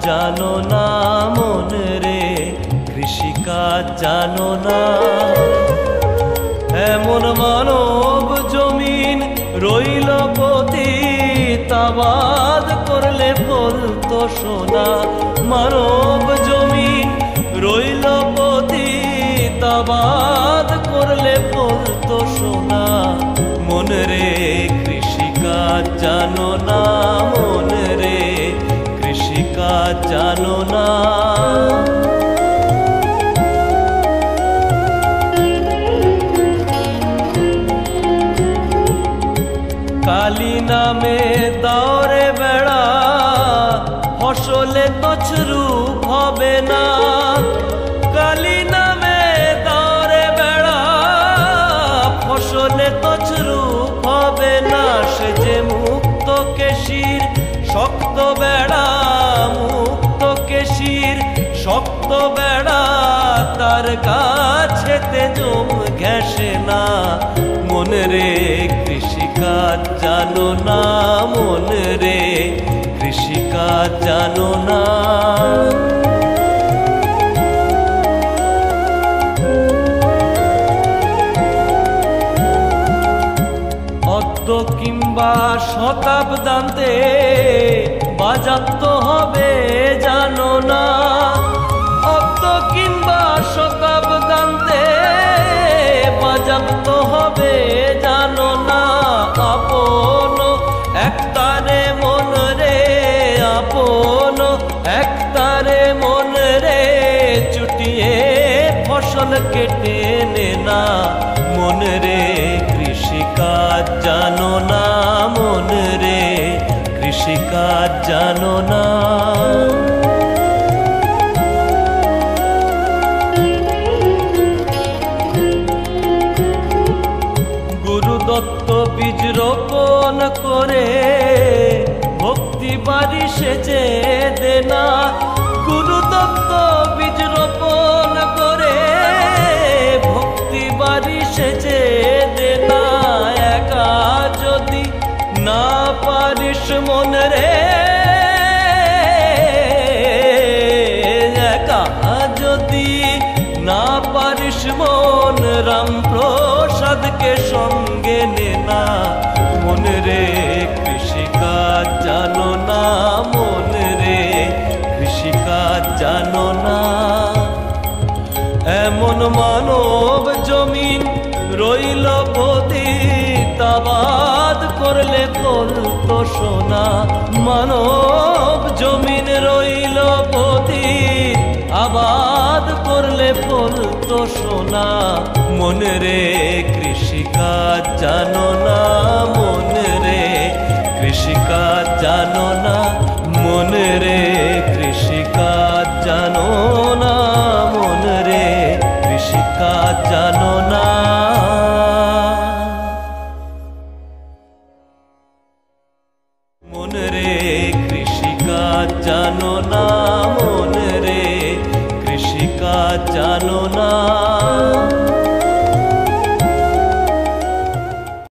জানো না মন রে, কৃষিকাজ জানো না। এমন মানব জমিন রইল পতিত, আবাদ করলে ফলতো সোনা। মানব জমিন রইল পতিত, আবাদ করলে ফলতো সোনা। মন রে কৃষিকাজ জানো না, মন রে কৃষিকাজ জানো না। কালী নামে দাওরে বেড়া, ফসলে তছরূপ হবে না। কালী নামে দাওরে বেড়া, ফসলে তছরূপ হবে না। সে যে মুক্ত কেশির শক্ত বেড়া, মুক্ত কেশির শক্ত বেড়া, তার কাছেতে জম ঘেঁষে না। মন রে কৃষিকাজ জানো না, মন রে কৃষিকাজ জানো না। অদ্য কিংবা শতাব্দান্তে বাজাপ্ত হবে জানো না। অদ্য কিংবা শতাব্দান্তে বাজাপ্ত হবে জানো না। আপন একতারে মন রে, আপন একতারে মন রে, চুটিয়ে ফসল কেটে নে না। মন রে কৃষিকাজ জানো না, মন রে কৃষিকাজ জানো না। গুরুদত্ত বীজ রোপণ করে ভক্তি বাড়ি সেচে দে না। গুরুদত্ত বীজ রোপণ করে ভক্তি বাড়ি সেচে দে না। একা যদি না পারিস মন রে, একা যদি না পারিস মন, রামপ্রসাদকে সঙ্গে নে না। মন রে কৃষিকাজ জানো না, মন রে কৃষিকাজ জানো না। এমন মানব জমিন রইল পতিত, আবাদ করলে ফলতো সোনা। মানব জমিন রইল পতিত, আবাদ করলে ফলতো সোনা। মন রে কৃষিকাজ জানো না, মন রে কৃষিকাজ জানো না। মন রে কৃষিকাজ জানো না, মন রে কৃষিকাজ জানো।